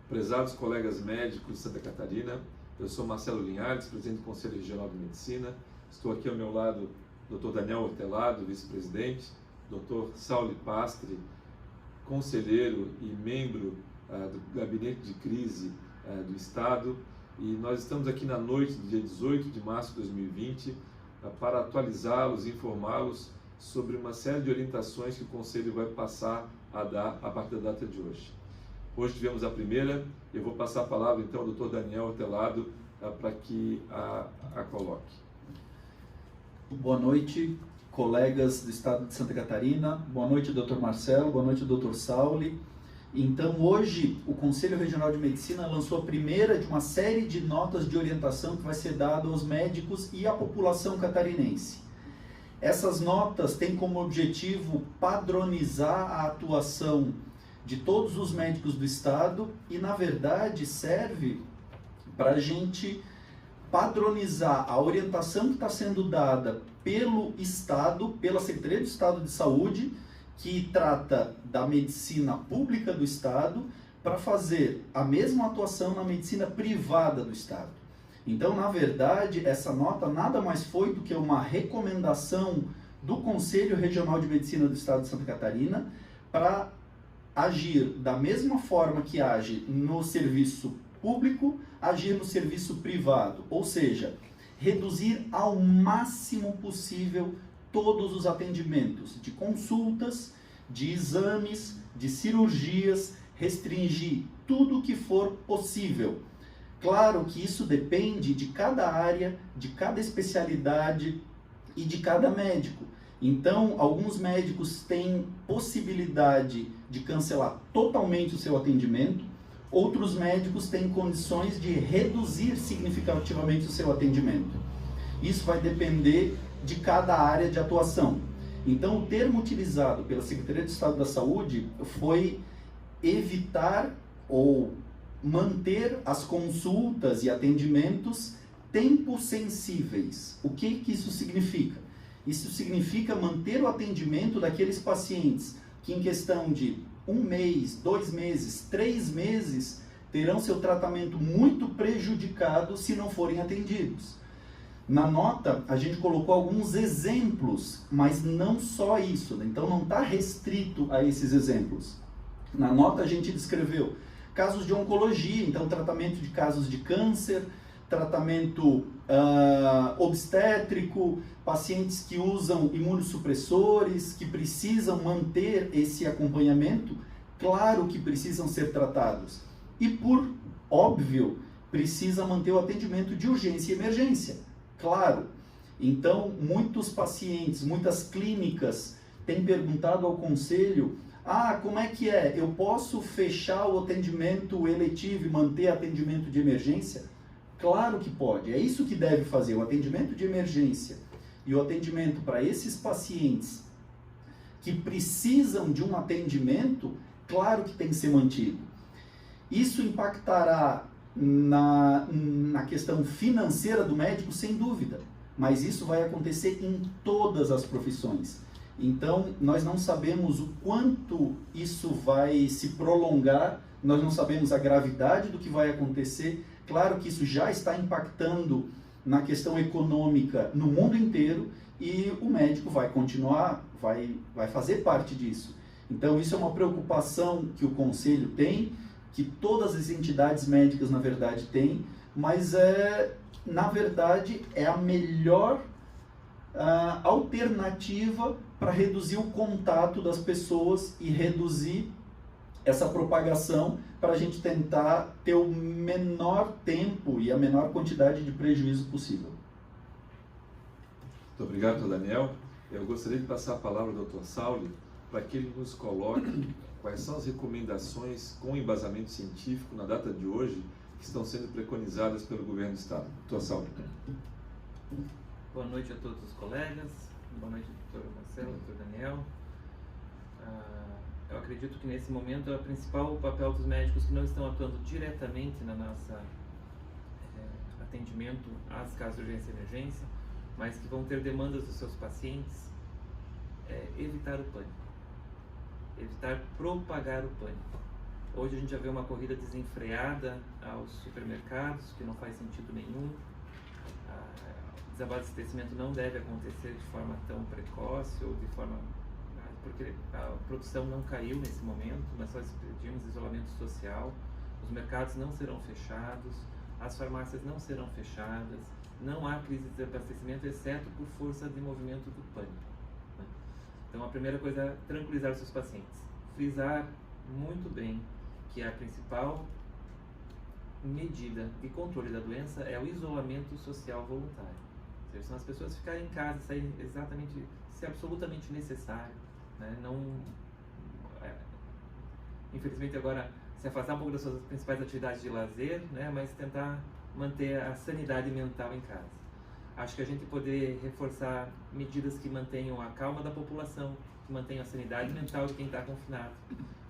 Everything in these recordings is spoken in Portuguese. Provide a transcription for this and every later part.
Prezados colegas médicos de Santa Catarina, eu sou Marcelo Linhares, presidente do Conselho Regional de Medicina. Estou aqui ao meu lado Dr. Daniel Hortelado, vice-presidente, Dr. Sauli Pastre, conselheiro e membro do Gabinete de Crise do Estado. E nós estamos aqui na noite do dia 18 de março de 2020 para atualizá-los e informá-los sobre uma série de orientações que o Conselho vai passar a dar a partir da data de hoje. Hoje tivemos a primeira, eu vou passar a palavra então ao Dr. Daniel Hortelado para que a coloque. Boa noite, colegas do Estado de Santa Catarina. Boa noite, Dr. Marcelo. Boa noite, Dr. Sauli. Então, hoje, o Conselho Regional de Medicina lançou a primeira de uma série de notas de orientação que vai ser dada aos médicos e à população catarinense. Essas notas têm como objetivo padronizar a atuação de todos os médicos do Estado e, na verdade, serve para a gente padronizar a orientação que está sendo dada pelo Estado, pela Secretaria do Estado de Saúde, que trata da medicina pública do Estado, para fazer a mesma atuação na medicina privada do Estado. Então, na verdade, essa nota nada mais foi do que uma recomendação do Conselho Regional de Medicina do Estado de Santa Catarina para agir da mesma forma que age no serviço público, agir no serviço privado, ou seja, reduzir ao máximo possível todos os atendimentos de consultas, de exames, de cirurgias, restringir tudo o que for possível. Claro que isso depende de cada área, de cada especialidade e de cada médico. Então, alguns médicos têm possibilidade de cancelar totalmente o seu atendimento, outros médicos têm condições de reduzir significativamente o seu atendimento. Isso vai depender de cada área de atuação. Então, o termo utilizado pela Secretaria de Estado da Saúde foi evitar ou manter as consultas e atendimentos tempos sensíveis. O que isso significa? Isso significa manter o atendimento daqueles pacientes que em questão de 1 mês, 2 meses, 3 meses, terão seu tratamento muito prejudicado se não forem atendidos. Na nota, a gente colocou alguns exemplos, mas não só isso, né? Então não está restrito a esses exemplos. Na nota a gente descreveu casos de oncologia, então tratamento de casos de câncer, tratamento obstétrico, pacientes que usam imunossupressores, que precisam manter esse acompanhamento, claro que precisam ser tratados. E por óbvio, precisa manter o atendimento de urgência e emergência. Claro, então muitos pacientes, muitas clínicas têm perguntado ao Conselho, como é que é? Eu posso fechar o atendimento eletivo e manter atendimento de emergência? Claro que pode, é isso que deve fazer, o atendimento de emergência e o atendimento para esses pacientes que precisam de um atendimento, claro que tem que ser mantido. Isso impactará na questão financeira do médico, sem dúvida, mas isso vai acontecer em todas as profissões. Então, nós não sabemos o quanto isso vai se prolongar, nós não sabemos a gravidade do que vai acontecer. Claro que isso já está impactando na questão econômica no mundo inteiro e o médico vai continuar, vai fazer parte disso. Então, isso é uma preocupação que o Conselho tem, que todas as entidades médicas, na verdade, têm, mas, na verdade, é a melhor alternativa para reduzir o contato das pessoas e reduzir essa propagação para a gente tentar ter o menor tempo e a menor quantidade de prejuízo possível. Muito obrigado, Daniel. Eu gostaria de passar a palavra ao Dr. Sauli para que ele nos coloque quais são as recomendações com embasamento científico na data de hoje que estão sendo preconizadas pelo Governo do Estado. Dr. Sauli. Boa noite a todos os colegas, boa noite, Dr. Marcelo, Dr. Daniel. Eu acredito que nesse momento é o principal papel dos médicos que não estão atuando diretamente na nossa atendimento às casos de urgência e emergência, mas que vão ter demandas dos seus pacientes, evitar o pânico, evitar propagar o pânico. Hoje a gente já vê uma corrida desenfreada aos supermercados, que não faz sentido nenhum. O desabastecimento não deve acontecer de forma tão precoce ou de forma... porque a produção não caiu nesse momento, nós só pedimos isolamento social, os mercados não serão fechados, as farmácias não serão fechadas, não há crise de desabastecimento, exceto por força de movimento do pânico. Né? Então a primeira coisa é tranquilizar os seus pacientes, frisar muito bem que a principal medida de controle da doença é o isolamento social voluntário. Ou seja, são as pessoas ficarem em casa, saírem exatamente, se absolutamente necessário, né? Não, infelizmente agora se afastar um pouco das suas principais atividades de lazer, né? Mas tentar manter a sanidade mental em casa. Acho que a gente poder reforçar medidas que mantenham a calma da população, que mantenham a sanidade mental de quem está confinado.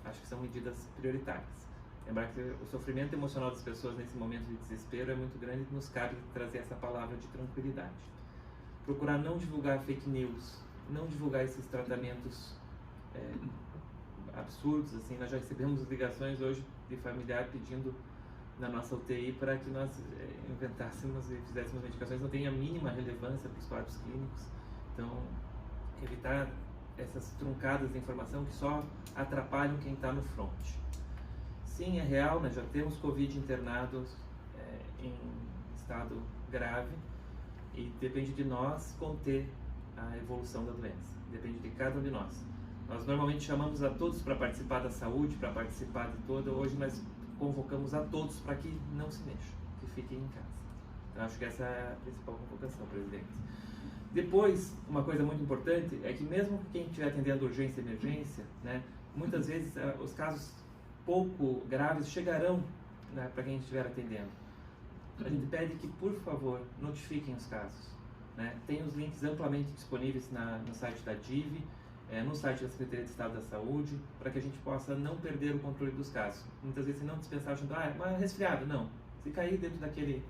Acho que são medidas prioritárias. Lembrar que o sofrimento emocional das pessoas nesse momento de desespero é muito grande e nos cabe trazer essa palavra de tranquilidade. Procurar não divulgar fake news, não divulgar esses tratamentos absurdos. Assim, nós já recebemos ligações hoje de familiar pedindo na nossa UTI para que nós inventássemos e fizéssemos medicações que não tenham a mínima relevância para os quadros clínicos. Então, evitar essas truncadas de informação que só atrapalham quem está no front. Sim, é real, nós já temos Covid internados em estado grave e depende de nós conter a evolução da doença, depende de cada um de nós. Nós normalmente chamamos a todos para participar da saúde, para participar de toda, hoje nós convocamos a todos para que não se mexam, que fiquem em casa. Então acho que essa é a principal convocação, presidente. Depois, uma coisa muito importante é que mesmo quem estiver atendendo urgência e emergência, né, muitas vezes os casos pouco graves chegarão, né, para quem estiver atendendo. A gente pede que, por favor, notifiquem os casos. Né? Tem os links amplamente disponíveis no site da DIV, no site da Secretaria de Estado da Saúde, para que a gente possa não perder o controle dos casos. Muitas vezes, se não dispensar, achando, é uma resfriado. Não. Se cair dentro daquele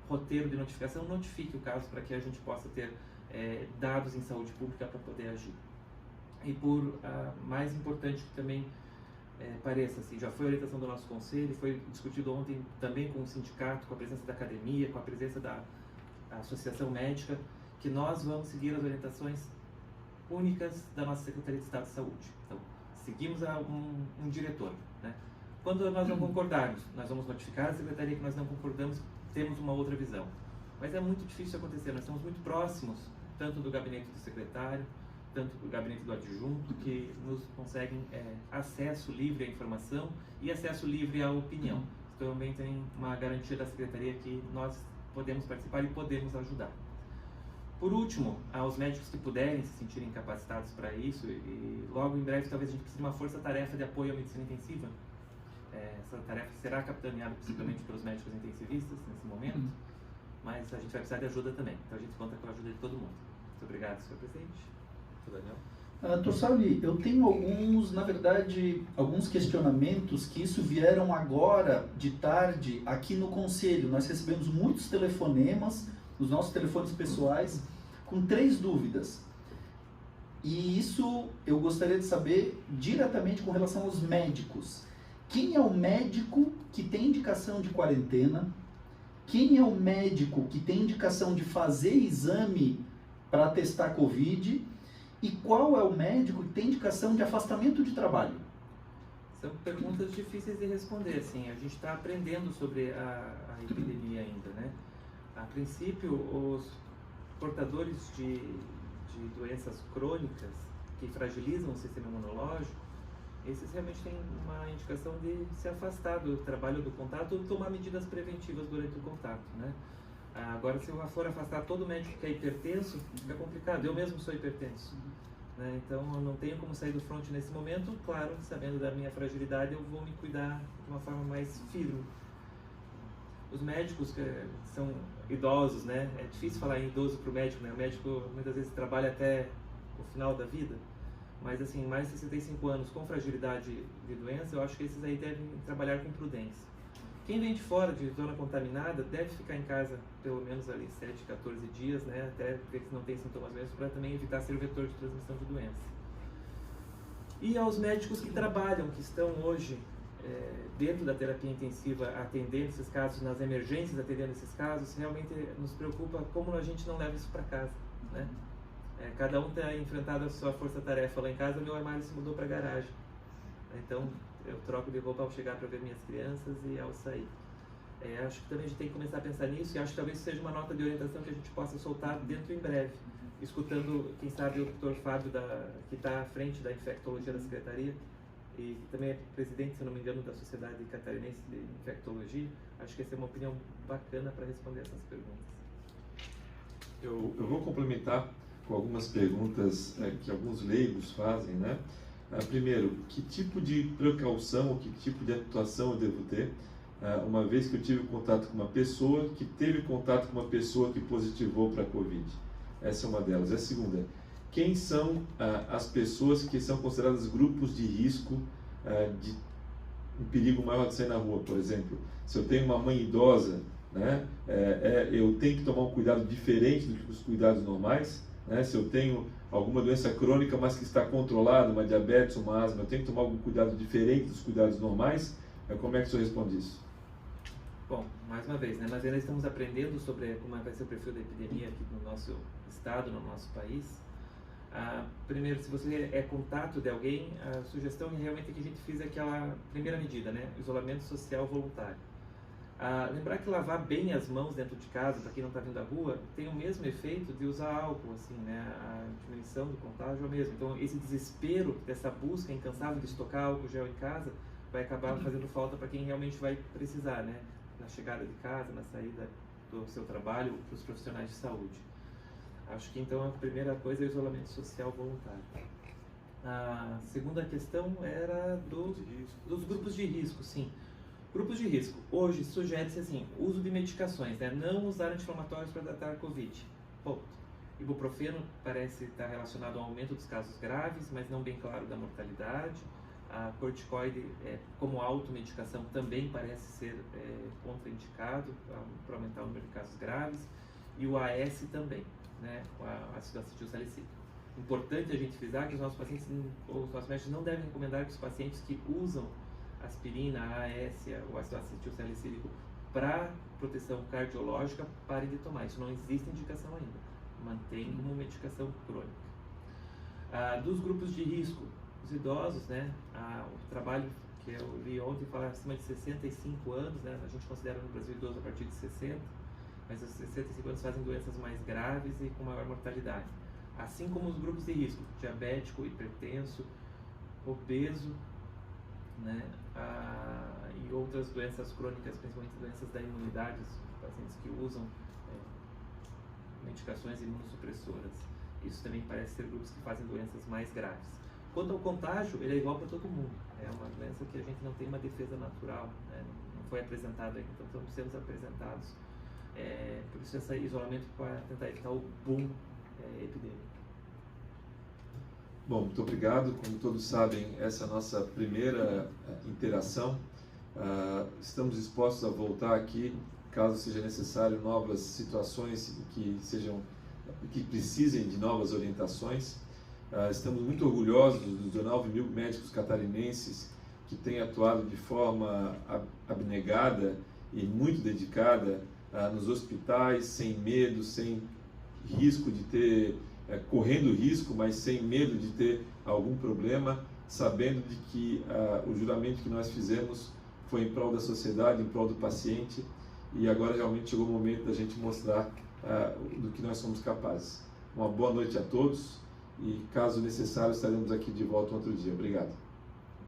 roteiro de notificação, notifique o caso para que a gente possa ter dados em saúde pública para poder agir. E por mais importante que também pareça, assim, já foi a orientação do nosso conselho, foi discutido ontem também com o sindicato, com a presença da academia, com a presença da associação médica, que nós vamos seguir as orientações únicas da nossa Secretaria de Estado de Saúde. Então, seguimos um diretor. Né? Quando nós não concordarmos, nós vamos notificar a Secretaria que nós não concordamos, temos uma outra visão. Mas é muito difícil acontecer, nós estamos muito próximos, tanto do gabinete do secretário, tanto do gabinete do adjunto, que nos conseguem acesso livre à informação e acesso livre à opinião. Então, também tem uma garantia da Secretaria que nós podemos participar e podemos ajudar. Por último, aos médicos que puderem se sentirem capacitados para isso, e logo em breve talvez a gente precise de uma força-tarefa de apoio à medicina intensiva. Essa tarefa será capitaneada possivelmente pelos médicos intensivistas nesse momento, mas a gente vai precisar de ajuda também. Então a gente conta com a ajuda de todo mundo. Muito obrigado, senhor presidente. Daniel? Dr. Sauli, eu tenho alguns questionamentos que isso vieram agora de tarde aqui no Conselho. Nós recebemos muitos telefonemas, os nossos telefones pessoais, com 3 dúvidas. E isso eu gostaria de saber diretamente com relação aos médicos. Quem é o médico que tem indicação de quarentena? Quem é o médico que tem indicação de fazer exame para testar Covid? E qual é o médico que tem indicação de afastamento de trabalho? São perguntas difíceis de responder, assim. A gente está aprendendo sobre a epidemia ainda, né? A princípio, os portadores de doenças crônicas que fragilizam o sistema imunológico, esses realmente têm uma indicação de se afastar do trabalho, do contato, ou tomar medidas preventivas durante o contato, né? Agora, se eu for afastar todo médico que é hipertenso, fica complicado. Eu mesmo sou hipertenso, né? Então, eu não tenho como sair do front nesse momento. Claro, sabendo da minha fragilidade, eu vou me cuidar de uma forma mais firme. Os médicos que são idosos, né? É difícil falar em idoso para o médico, né? O médico muitas vezes trabalha até o final da vida, mas assim, mais de 65 anos com fragilidade de doença, eu acho que esses aí devem trabalhar com prudência. Quem vem de fora, de zona contaminada, deve ficar em casa pelo menos ali 7, 14 dias, né? Até ver se não tem sintomas mesmo, para também evitar ser o vetor de transmissão de doença. E aos médicos que trabalham, que estão hoje dentro da terapia intensiva, atendendo esses casos, nas emergências, atendendo esses casos, realmente nos preocupa como a gente não leva isso para casa, né? Cada um tem enfrentado a sua força-tarefa. Lá em casa, meu armário se mudou para a garagem. Então, eu troco de roupa ao chegar para ver minhas crianças e ao sair. Acho que também a gente tem que começar a pensar nisso, e acho que talvez seja uma nota de orientação que a gente possa soltar dentro em breve, escutando, quem sabe, o Dr. Fábio, que está à frente da infectologia da Secretaria, e que também é presidente, se não me engano, da Sociedade Catarinense de Infectologia. Acho que essa é uma opinião bacana para responder essas perguntas. Eu vou complementar com algumas perguntas que alguns leigos fazem, né? Primeiro, que tipo de precaução ou que tipo de atuação eu devo ter, uma vez que eu tive contato com uma pessoa que teve contato com uma pessoa que positivou para a Covid? Essa é uma delas. A segunda, quem são as pessoas que são consideradas grupos de risco de um perigo maior de sair na rua, por exemplo? Se eu tenho uma mãe idosa, né, eu tenho que tomar um cuidado diferente dos cuidados normais, né? Se eu tenho alguma doença crônica, mas que está controlada, uma diabetes, uma asma, eu tenho que tomar algum cuidado diferente dos cuidados normais? Como é que o senhor responde isso? Bom, mais uma vez, né, nós ainda estamos aprendendo sobre como vai ser o perfil da epidemia aqui no nosso estado, no nosso país. Primeiro, se você é contato de alguém, a sugestão realmente é que a gente fiz aquela primeira medida, né, isolamento social voluntário. Lembrar que lavar bem as mãos dentro de casa, para quem não está vindo à rua, tem o mesmo efeito de usar álcool, assim, né, a diminuição do contágio é o mesmo. Então, esse desespero dessa busca incansável de estocar álcool gel em casa vai acabar fazendo falta para quem realmente vai precisar, né, na chegada de casa, na saída do seu trabalho, para os profissionais de saúde. Acho que então a primeira coisa é o isolamento social voluntário. A segunda questão era dos grupos de risco, sim. Grupos de risco. Hoje sugere-se assim, uso de medicações, né? Não usar anti-inflamatórios para tratar a Covid. Ponto. Ibuprofeno parece estar relacionado ao aumento dos casos graves, mas não bem claro da mortalidade. A corticoide, como automedicação, também parece ser contraindicado para aumentar o número de casos graves. E o AS também, né? O ácido acetilsalicílico. Importante a gente frisar que os nossos médicos não devem recomendar que os pacientes que usam aspirina, AS, o ácido acetilsalicílico para proteção cardiológica parem de tomar. Isso não existe indicação ainda. Mantém como medicação crônica. Dos grupos de risco, os idosos, né? O trabalho que eu li ontem fala acima de 65 anos, né? A gente considera no Brasil idoso a partir de 60, mas os 65 anos fazem doenças mais graves e com maior mortalidade. Assim como os grupos de risco, diabético, hipertenso, obeso, né? E outras doenças crônicas, principalmente doenças da imunidade, os pacientes que usam medicações imunossupressoras. Isso também parece ser grupos que fazem doenças mais graves. Quanto ao contágio, ele é igual para todo mundo. É uma doença que a gente não tem uma defesa natural, né? Não foi apresentado ainda, então estamos sendo apresentados. Por isso esse isolamento para tentar evitar o boom epidêmico. Bom, muito obrigado. Como todos sabem, essa é a nossa primeira interação. Estamos dispostos a voltar aqui, caso seja necessário, novas situações que precisem de novas orientações. Estamos muito orgulhosos dos 19 mil médicos catarinenses que têm atuado de forma abnegada e muito dedicada nos hospitais, sem medo, sem risco de ter, correndo risco, mas sem medo de ter algum problema, sabendo de que o juramento que nós fizemos foi em prol da sociedade, em prol do paciente, e agora realmente chegou o momento da gente mostrar do que nós somos capazes. Uma boa noite a todos e, caso necessário, estaremos aqui de volta outro dia. Obrigado.